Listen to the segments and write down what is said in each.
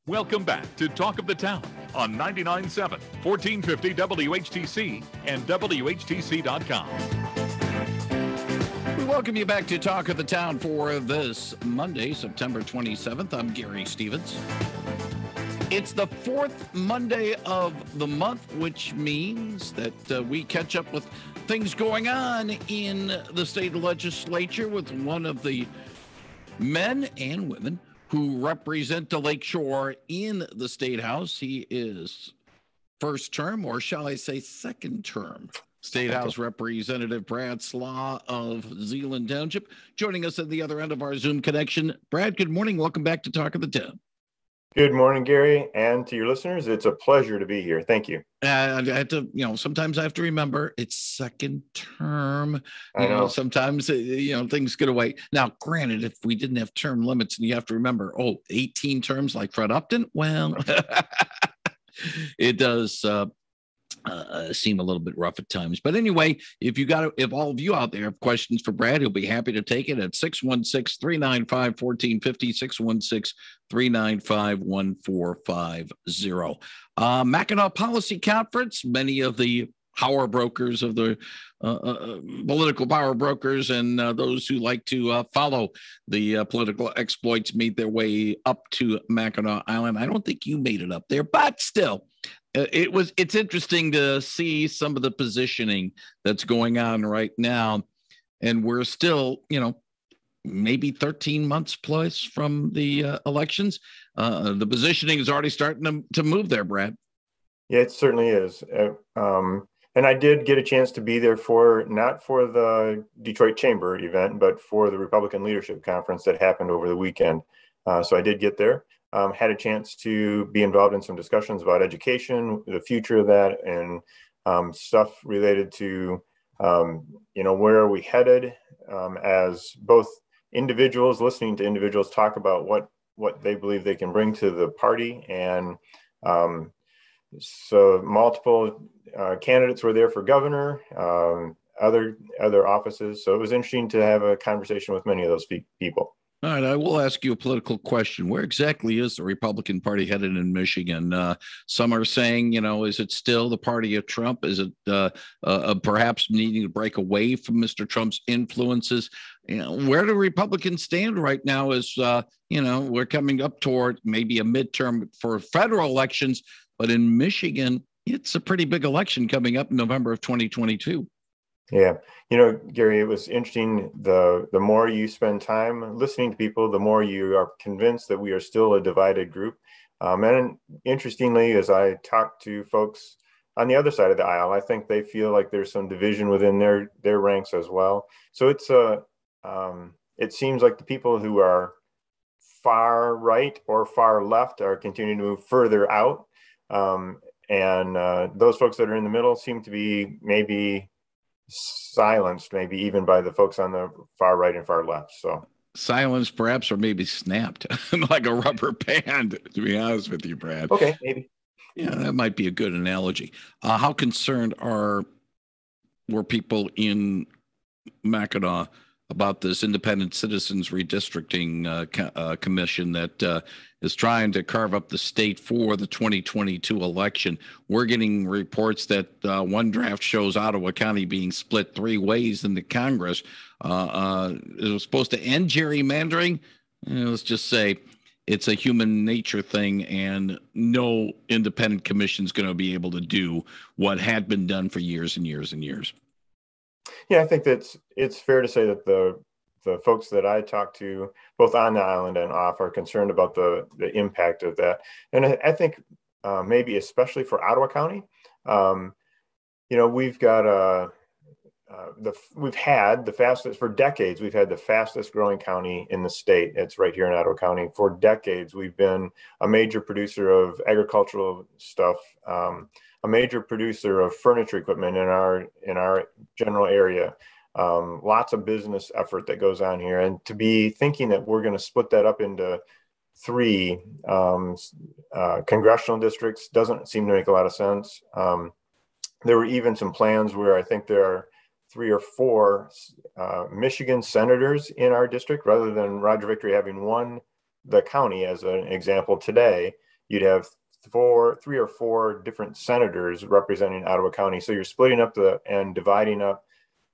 Welcome back to Talk of the Town on 99.7, 1450 WHTC and WHTC.com. We welcome you back to Talk of the Town for this Monday, September 27th. I'm Gary Stevens. It's the fourth Monday of the month, which means that we catch up with things going on in the state legislature with one of the men and women who represent the Lakeshore in the State House. He is first term, or shall I say second term, State House Representative Brad Slagh of R-Zeeland Township, joining us at the other end of our Zoom connection. Brad, good morning. Welcome back to Talk of the Town. Good morning, Gary, and to your listeners. It's a pleasure to be here. Thank you. I have to, sometimes I have to remember it's second term. I know. Sometimes, things get away. Now, granted, if we didn't have term limits and you have to remember, 18 terms like Fred Upton, well, it does seem a little bit rough at times. But anyway, if all of you out there have questions for Brad, he'll be happy to take it at 616-395-1450, 616-395-1450. Mackinac Policy Conference, many of the power brokers of the political power brokers and those who like to follow the political exploits made their way up to Mackinac Island. I don't think you made it up there, but still, it's interesting to see some of the positioning that's going on right now. And we're still, maybe 13 months plus from the elections. The positioning is already starting to move there, Brad. Yeah, it certainly is. And I did get a chance to be there not for the Detroit Chamber event, but for the Republican Leadership Conference that happened over the weekend. So I did get there. Had a chance to be involved in some discussions about education, the future of that, and stuff related to, where are we headed as both individuals, listening to individuals talk about what they believe they can bring to the party. And so multiple candidates were there for governor, other offices. So it was interesting to have a conversation with many of those people. All right, I will ask you a political question. Where exactly is the Republican Party headed in Michigan? Some are saying, is it still the party of Trump? Is it perhaps needing to break away from Mr. Trump's influences? Where do Republicans stand right now as, we're coming up toward maybe a midterm for federal elections, but in Michigan, it's a pretty big election coming up in November of 2022. Yeah. Gary, it was interesting. The more you spend time listening to people, the more you are convinced that we are still a divided group. And interestingly, as I talk to folks on the other side of the aisle, I think they feel like there's some division within their ranks as well. So it seems like the people who are far right or far left are continuing to move further out. And those folks that are in the middle seem to be maybe silenced, maybe even by the folks on the far right and far left. So silenced, perhaps, or maybe snapped like a rubber band, to be honest with you, Brad. Okay, maybe. Yeah, that might be a good analogy. How concerned were people in Mackinac about this independent citizens redistricting commission that is trying to carve up the state for the 2022 election? We're getting reports that one draft shows Ottawa County being split three ways in the Congress. It was supposed to end gerrymandering. Let's just say it's a human nature thing, and no independent commission is going to be able to do what had been done for years and years and years. Yeah, I think it's fair to say that the folks that I talk to, both on the island and off, are concerned about the impact of that. And I think maybe especially for Ottawa County, we've got we've had the fastest for decades. We've had the fastest growing county in the state. It's right here in Ottawa County. For decades, we've been a major producer of agricultural stuff. A major producer of furniture equipment in our general area. Lots of business effort that goes on here, and to be thinking that we're going to split that up into three congressional districts doesn't seem to make a lot of sense. There were even some plans where I think there are 3 or 4 Michigan senators in our district, rather than Roger Victory having won the county as an example today. you'd have three or four different senators representing Ottawa County. So you're splitting up and dividing up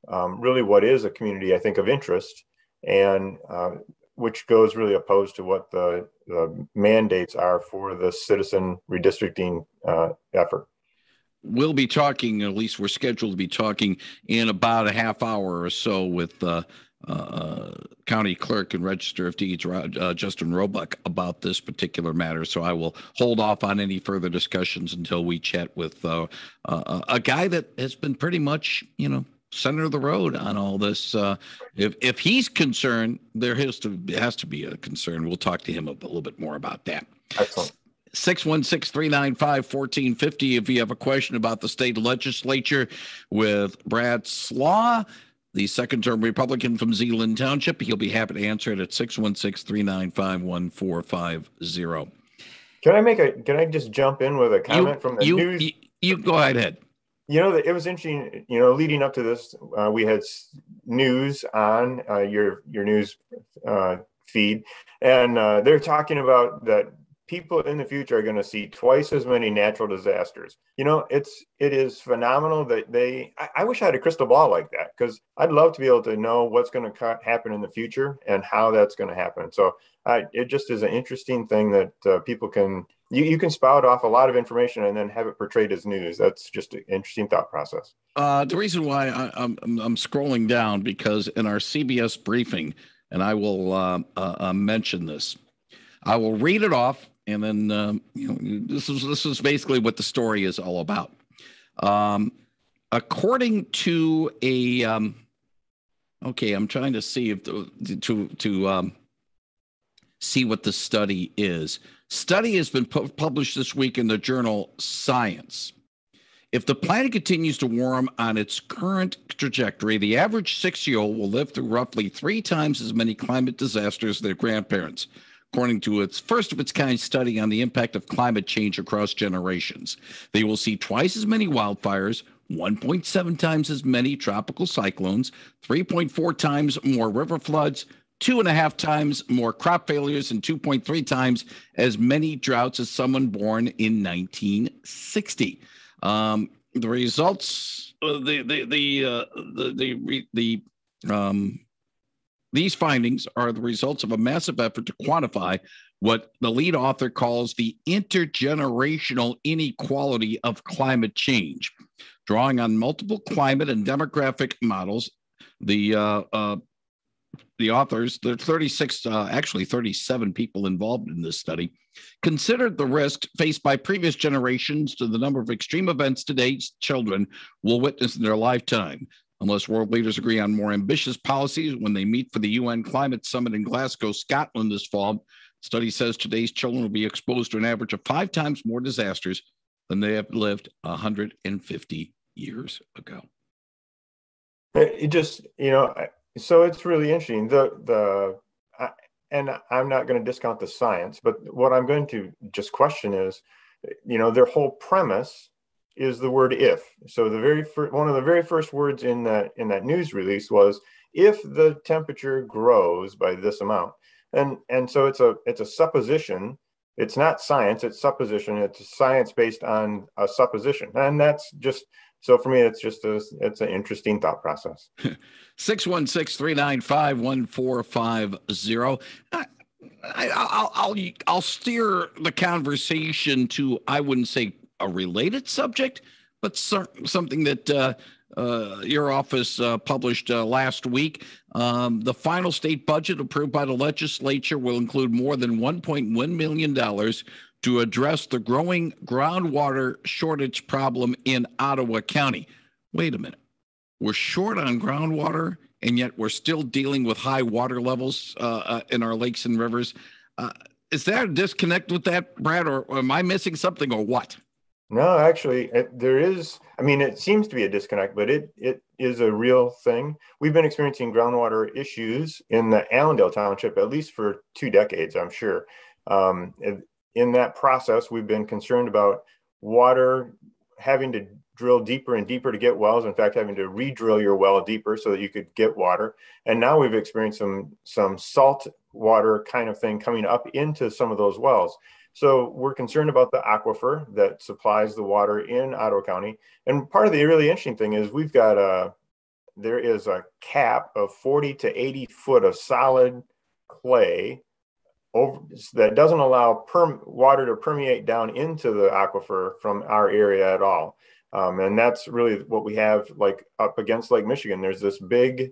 really what is a community, I think, of interest, and which goes really opposed to what the mandates are for the citizen redistricting effort. We'll be talking, at least we're scheduled to be talking in about a half hour or so with County Clerk and Register of Deeds, Justin Roebuck, about this particular matter. So I will hold off on any further discussions until we chat with a guy that has been pretty much, center of the road on all this. If he's concerned, there has to be a concern. We'll talk to him a little bit more about that. Excellent. 616-395-1450 if you have a question about the state legislature with Brad Slagh, the second-term Republican from R-Zeeland Township. He'll be happy to answer it at 616-395-1450. Can I just jump in with a comment from the news? You go ahead. It was interesting, leading up to this, we had news on your news feed, and they're talking about that people in the future are going to see twice as many natural disasters. It is phenomenal that I wish I had a crystal ball like that, because I'd love to be able to know what's going to happen in the future and how that's going to happen. So it just is an interesting thing that people can, you can spout off a lot of information and then have it portrayed as news. That's just an interesting thought process. The reason why I'm scrolling down, because in our CBS briefing, and I will mention this, I will read it off. And then, this is basically what the story is all about. According to a, okay, I'm trying to see if to see what the study is. Study has been published this week in the journal Science. If the planet continues to warm on its current trajectory, the average 6-year-old will live through roughly 3 times as many climate disasters as their grandparents, according to its first-of-its-kind study on the impact of climate change across generations. They will see twice as many wildfires, 1.7 times as many tropical cyclones, 3.4 times more river floods, 2.5 times more crop failures, and 2.3 times as many droughts as someone born in 1960. The results, these findings are the results of a massive effort to quantify what the lead author calls the intergenerational inequality of climate change. Drawing on multiple climate and demographic models, the authors, there are 37 people involved in this study, considered the risks faced by previous generations to the number of extreme events today's children will witness in their lifetime. Unless world leaders agree on more ambitious policies when they meet for the UN Climate Summit in Glasgow, Scotland this fall, the study says today's children will be exposed to an average of 5 times more disasters than they have lived 150 years ago. It just, so it's really interesting. And I'm not going to discount the science, but what I'm going to just question is, their whole premise is the word if. So one of the very first words in that news release was, if the temperature grows by this amount. And so it's a supposition. It's not science, it's supposition. It's science based on a supposition. And that's just, so for me, it's an interesting thought process. 616-395-1450. I'll steer the conversation to, I wouldn't say a related subject, but something that your office published last week. The final state budget approved by the legislature will include more than $1.1 million to address the growing groundwater shortage problem in Ottawa County. Wait a minute. We're short on groundwater, and yet we're still dealing with high water levels in our lakes and rivers. Is there a disconnect with that, Brad, or am I missing something, or what? No, actually, there is. I mean, it seems to be a disconnect, but it is a real thing. We've been experiencing groundwater issues in the Allendale Township at least for 2 decades, I'm sure. In that process, we've been concerned about water having to drill deeper and deeper to get wells. In fact, having to re-drill your well deeper so that you could get water. And now we've experienced some salt water kind of thing coming up into some of those wells. So we're concerned about the aquifer that supplies the water in Ottawa County. And part of the really interesting thing is there is a cap of 40 to 80 foot of solid clay that doesn't allow water to permeate down into the aquifer from our area at all. And that's really what we have like up against Lake Michigan. There's this big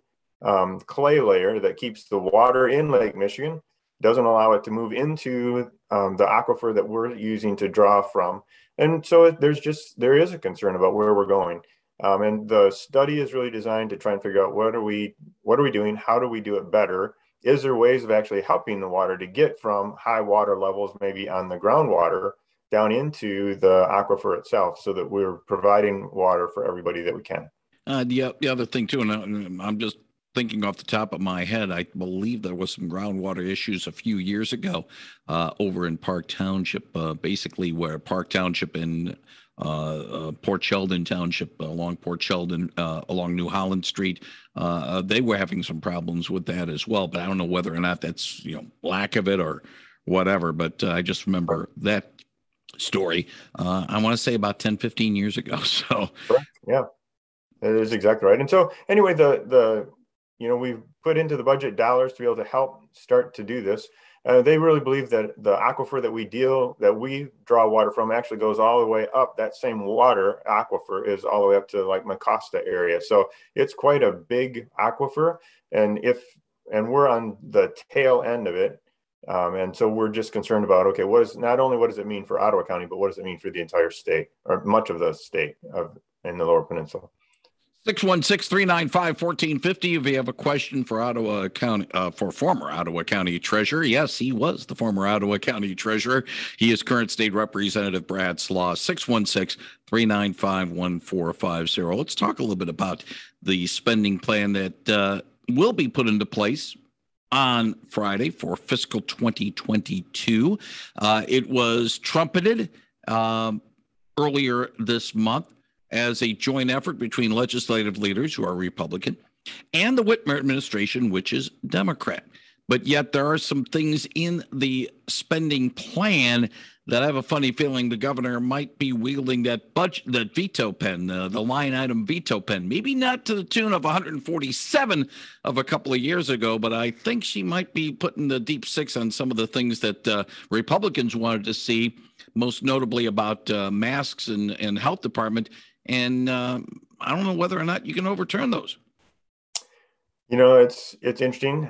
clay layer that keeps the water in Lake Michigan, doesn't allow it to move into the aquifer that we're using to draw from. And so there is a concern about where we're going. And the study is really designed to try and figure out what are we doing? How do we do it better? Is there ways of actually helping the water to get from high water levels, maybe on the groundwater, down into the aquifer itself, so that we're providing water for everybody that we can? The other thing too, and I'm just thinking off the top of my head, I believe there was some groundwater issues a few years ago over in Park Township, basically where Park Township and Port Sheldon Township, along Port Sheldon, along New Holland Street, they were having some problems with that as well. But I don't know whether or not that's lack of it or whatever. But I just remember that story. I want to say about 10, 15 years ago. So correct. Yeah, that is exactly right. And so anyway, we've put into the budget dollars to be able to help start to do this. They really believe that the aquifer that we draw water from actually goes all the way up. That same water aquifer is all the way up to like Mecosta area. So it's quite a big aquifer. And we're on the tail end of it. And so we're just concerned about, okay, not only what does it mean for Ottawa County, but what does it mean for the entire state, or much of the state in the Lower Peninsula? 616-395-1450. If you have a question for Ottawa County, for former Ottawa County Treasurer. Yes, he was the former Ottawa County Treasurer. He is current State Representative Brad Slagh. 616-395-1450. Let's talk a little bit about the spending plan that will be put into place on Friday for fiscal 2022. It was trumpeted earlier this month as a joint effort between legislative leaders who are Republican and the Whitmer administration, which is Democrat. But yet there are some things in the spending plan that I have a funny feeling the governor might be wielding that veto pen, the line item veto pen, maybe not to the tune of 147 of a couple of years ago, but I think she might be putting the deep six on some of the things that Republicans wanted to see, most notably about masks and health department. And I don't know whether or not you can overturn those. It's interesting.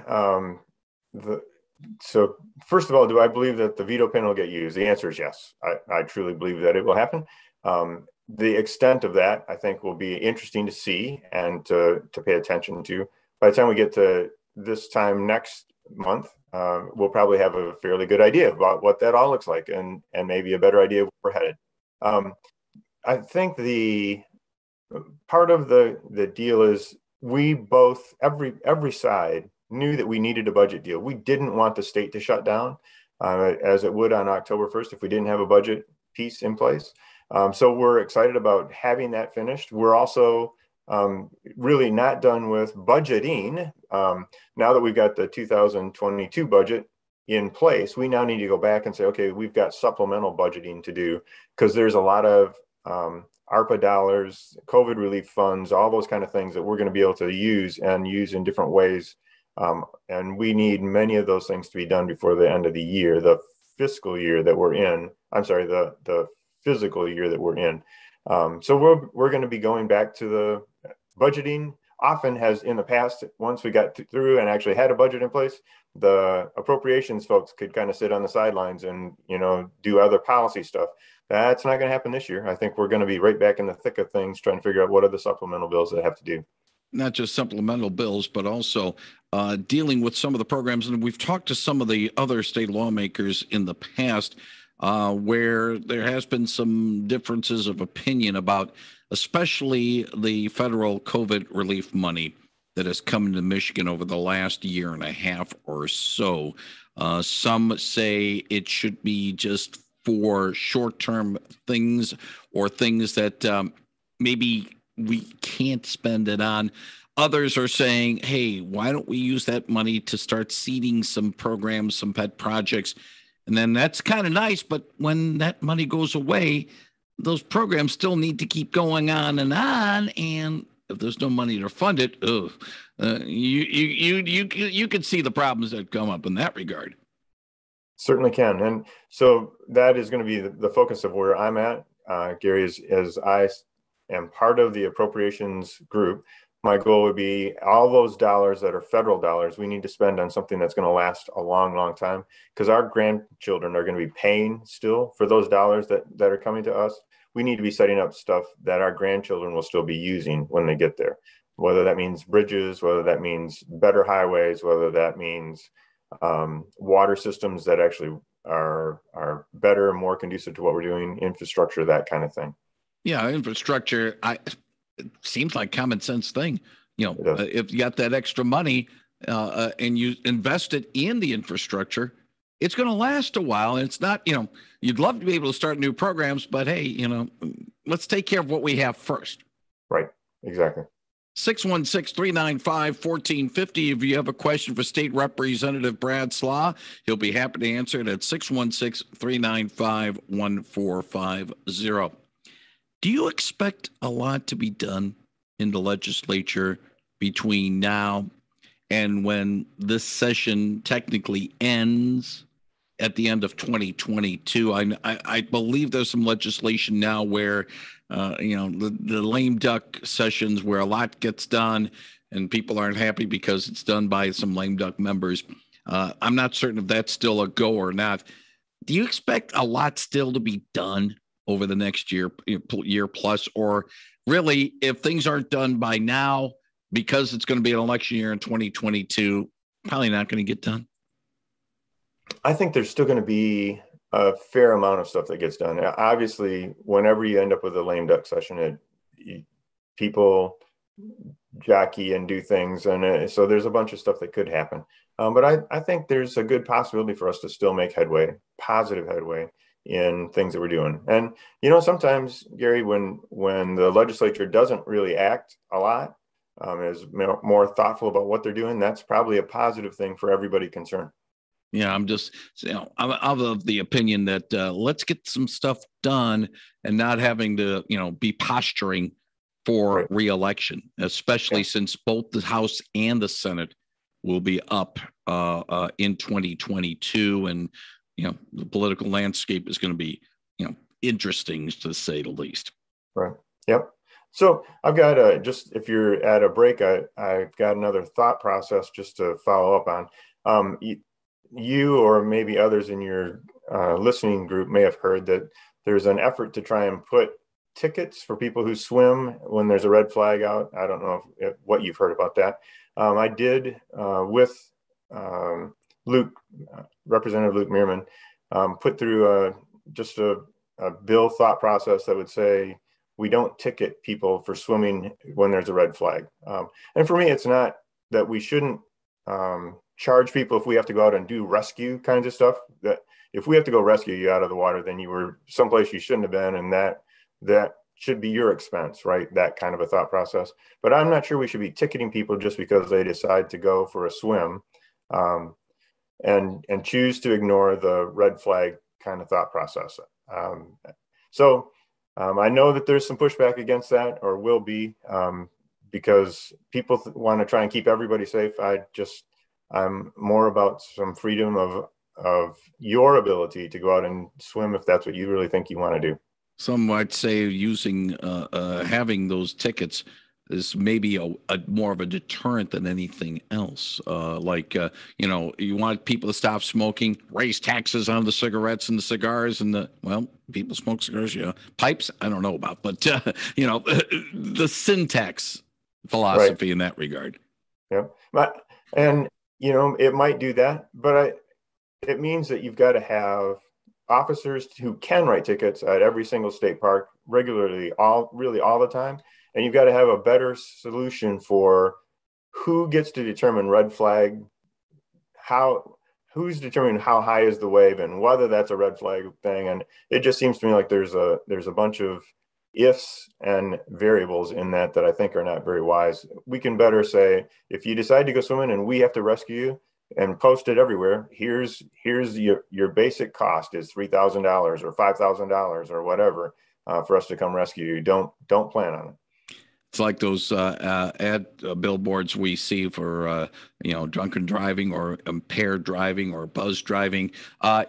So first of all, do I believe that the veto pen will get used? The answer is yes. I truly believe that it will happen. The extent of that, I think, will be interesting to see and to pay attention to. By the time we get to this time next month, we'll probably have a fairly good idea about what that all looks like, and maybe a better idea of where we're headed. I think the part of the deal is we both, every side knew that we needed a budget deal. We didn't want the state to shut down as it would on October 1st if we didn't have a budget piece in place. So we're excited about having that finished. We're also really not done with budgeting. Now that we've got the 2022 budget in place, we now need to go back and say, okay, we've got supplemental budgeting to do, because there's a lot of ARPA dollars, COVID relief funds, all those kind of things that we're going to be able to use in different ways. And we need many of those things to be done before the end of the year, the fiscal year that we're in. I'm sorry, the physical year that we're in. So we're going to be going back to the budgeting. Often has in the past, once we got through and actually had a budget in place, the appropriations folks could kind of sit on the sidelines and do other policy stuff. That's not going to happen this year. I think we're going to be right back in the thick of things, trying to figure out what are the supplemental bills that have to do. Not just supplemental bills, but also dealing with some of the programs. And we've talked to some of the other state lawmakers in the past where there has been some differences of opinion about especially the federal COVID relief money that has come into Michigan over the last year and a half or so. Some say it should be just for short-term things, or things that maybe we can't spend it on. Others are saying, hey, why don't we use that money to start seeding some programs, some pet projects? And then that's kind of nice. But when that money goes away, those programs still need to keep going on. And if there's no money to fund it, you could see the problems that come up in that regard. Certainly can. And so that is going to be the focus of where I'm at, Gary, as I am part of the appropriations group. My goal would be all those dollars that are federal dollars, we need to spend on something that's going to last a long, long time, because our grandchildren are going to be paying still for those dollars that are coming to us. We need to be setting up stuff that our grandchildren will still be using when they get there, whether that means bridges, whether that means better highways, whether that means water systems that actually are better and more conducive to what we're doing, infrastructure, that kind of thing. Yeah, infrastructure. It seems like common sense thing. If you got that extra money and you invest it in the infrastructure, it's going to last a while. And it's not, you'd love to be able to start new programs, but hey, let's take care of what we have first. Right. Exactly. 616-395-1450. If you have a question for State Representative Brad Slagh, he'll be happy to answer it at 616-395-1450. Do you expect a lot to be done in the legislature between now and when this session technically ends at the end of 2022? I believe there's some legislation now where, the lame duck sessions where a lot gets done and people aren't happy because it's done by some lame duck members. I'm not certain if that's still a go or not. Do you expect a lot still to be done over the next year plus, or really, if things aren't done by now, because it's going to be an election year in 2022, probably not going to get done? I think there's still going to be a fair amount of stuff that gets done. Obviously, whenever you end up with a lame duck session, people jockey and do things. And so there's a bunch of stuff that could happen. But I think there's a good possibility for us to still make positive headway in things that we're doing. And, sometimes, Gary, when the legislature doesn't really act a lot, is more thoughtful about what they're doing, that's probably a positive thing for everybody concerned. Yeah, I'm of the opinion that let's get some stuff done and not having to, be posturing for reelection, especially since both the House and the Senate will be up in 2022. And, the political landscape is going to be, interesting to say the least. Right. Yep. So I've got just, if you're at a break, I've got another thought process just to follow up on. You or maybe others in your listening group may have heard that there's an effort to try and put tickets for people who swim when there's a red flag out. I don't know what you've heard about that. I did with Representative Luke Meerman, put through just a bill thought process that would say we don't ticket people for swimming when there's a red flag. And for me, it's not that we shouldn't charge people if we have to go out and do rescue kinds of stuff. That if we have to go rescue you out of the water, then you were someplace you shouldn't have been, and that should be your expense, right? That kind of a thought process. But I'm not sure we should be ticketing people just because they decide to go for a swim, and choose to ignore the red flag kind of thought process. So I know that there's some pushback against that, or will be, because people want to try and keep everybody safe. I'm more about some freedom of your ability to go out and swim if that's what you really think you want to do. Some might say using having those tickets is maybe a more of a deterrent than anything else. You want people to stop smoking, raise taxes on the cigarettes and the cigars and people smoke cigars, pipes, I don't know about, but the syntax philosophy in that regard. Yeah. And it might do that, but it means that you've got to have officers who can write tickets at every single state park regularly, all the time. And you've got to have a better solution for who gets to determine red flag, who's determining how high is the wave and whether that's a red flag thing. And it just seems to me like there's a bunch of ifs and variables in that I think are not very wise. We can better say, if you decide to go swimming and we have to rescue you, and post it everywhere. Here's your basic cost is $3,000 or $5,000 or whatever for us to come rescue you. Don't plan on it. It's like those ad billboards we see for drunken driving or impaired driving or buzz driving.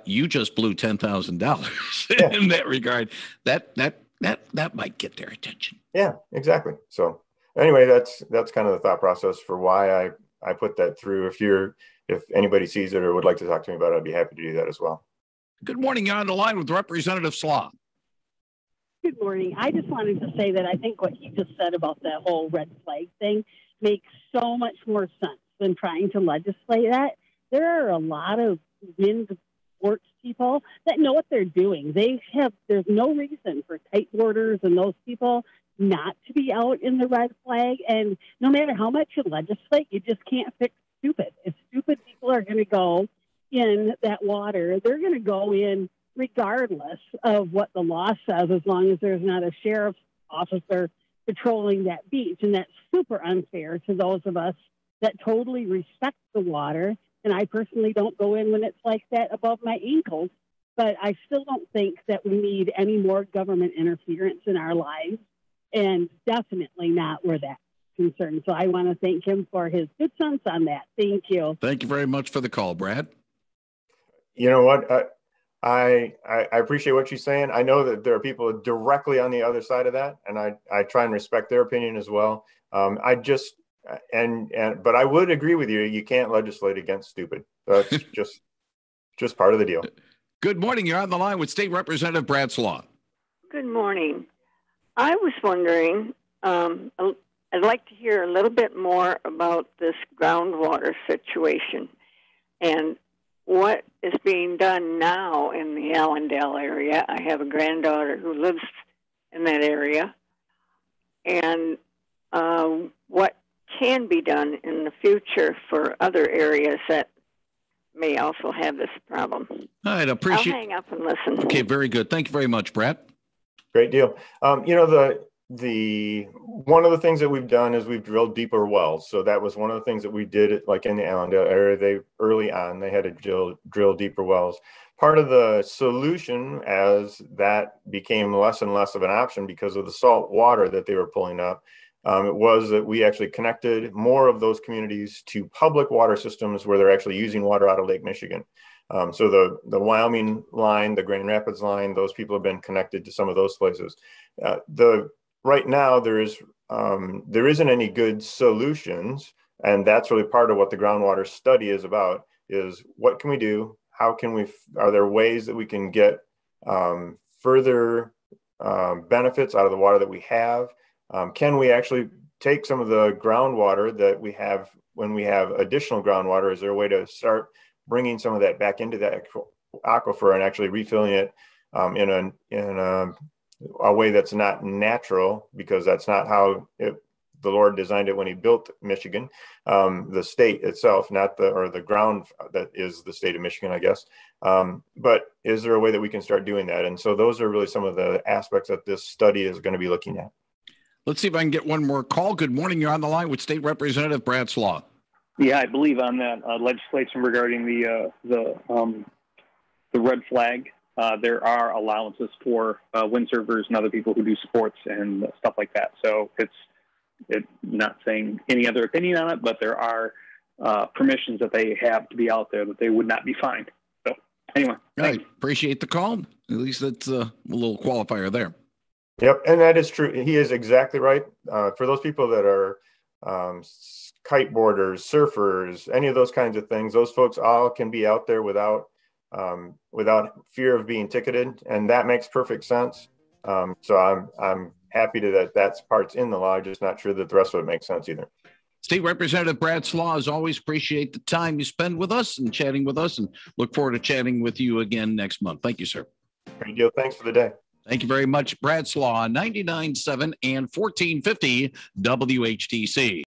You just blew $10,000 in that regard. That might get their attention. Yeah, exactly. So anyway, that's kind of the thought process for why I put that through. If anybody sees it or would like to talk to me about it, I'd be happy to do that as well. Good morning. You're on the line with Representative Slagh. Good morning. I just wanted to say that I think what he just said about that whole red flag thing makes so much more sense than trying to legislate that. There are a lot of wind sports people that know what they're doing. There's no reason for kiteboarders and those people not to be out in the red flag. And no matter how much you legislate, you just can't fix stupid. If stupid people are going to go in that water, they're going to go in regardless of what the law says, as long as there's not a sheriff's officer patrolling that beach. And that's super unfair to those of us that totally respect the water. And I personally don't go in when it's like that above my ankles, but I still don't think that we need any more government interference in our lives, and definitely not where that's concerned. So I want to thank him for his good sense on that. Thank you. Thank you very much for the call, Brad. You know what? I appreciate what she's saying. I know that there are people directly on the other side of that, and I try and respect their opinion as well. But I would agree with you. You can't legislate against stupid. That's just part of the deal. Good morning. You're on the line with State Representative Brad Slagh. Good morning. I was wondering, I'd like to hear a little bit more about this groundwater situation and what is being done now in the Allendale area. I have a granddaughter who lives in that area, and what can be done in the future for other areas that may also have this problem. All right, I'll hang up and listen. Okay, very good. Thank you very much, Brad. Great deal. The one of the things that we've done is we've drilled deeper wells. So that was one of the things that we did, like in the Allendale area. Early on they had to drill deeper wells. Part of the solution, as that became less and less of an option because of the salt water that they were pulling up, it was that we actually connected more of those communities to public water systems where they're actually using water out of Lake Michigan. So the Wyoming line, the Grand Rapids line, those people have been connected to some of those places. Right now, there isn't any good solutions, and that's really part of what the groundwater study is about, is what can we do? How can are there ways that we can get further benefits out of the water that we have? Can we actually take some of the groundwater that we have when we have additional groundwater? Is there a way to start bringing some of that back into that aquifer and actually refilling it in a way that's not natural, because that's not how the Lord designed it when he built Michigan, the state itself, not the ground that is the state of Michigan, I guess. But is there a way that we can start doing that? And so those are really some of the aspects that this study is going to be looking at. Let's see if I can get one more call. Good morning. You're on the line with State Representative Brad Slagh. Yeah, I believe on that legislation regarding the red flag. There are allowances for windsurfers and other people who do sports and stuff like that. So it's not saying any other opinion on it, but there are permissions that they have to be out there that they would not be fined. So anyway, I appreciate the call. At least that's a little qualifier there. Yep, and that is true. He is exactly right. For those people that are kiteboarders, surfers, any of those kinds of things, those folks all can be out there without fear of being ticketed, and that makes perfect sense. So I'm happy that's parts in the law. Just not sure that the rest of it makes sense either. State Representative Brad Slagh, as always, appreciate the time you spend with us and chatting with us, and look forward to chatting with you again next month. Thank you, sir. Great deal. Thanks for the day. Thank you very much, Brad Slagh, 99.7 and 1450 WHTC.